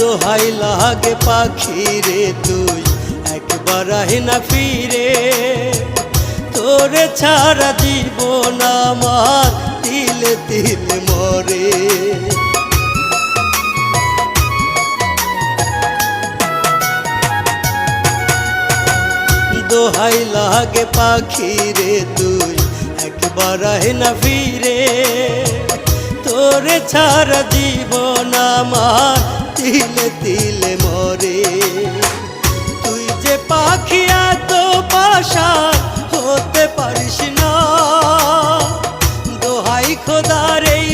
দোহাই লাগে পাখি রে তুই একবার আহে না ফিরে, তোরে ছাড়া জীবন আমার তিলে তিলে মরে। দোহাই লাগে পাখি রে তুই একবার আহে না ফিরে, তোরে ছাড়া জীবন আমার তিলে তিলে মরে। তুই যে পাখি এত পাশান হতে পারিস না, দোহাই খোদার এই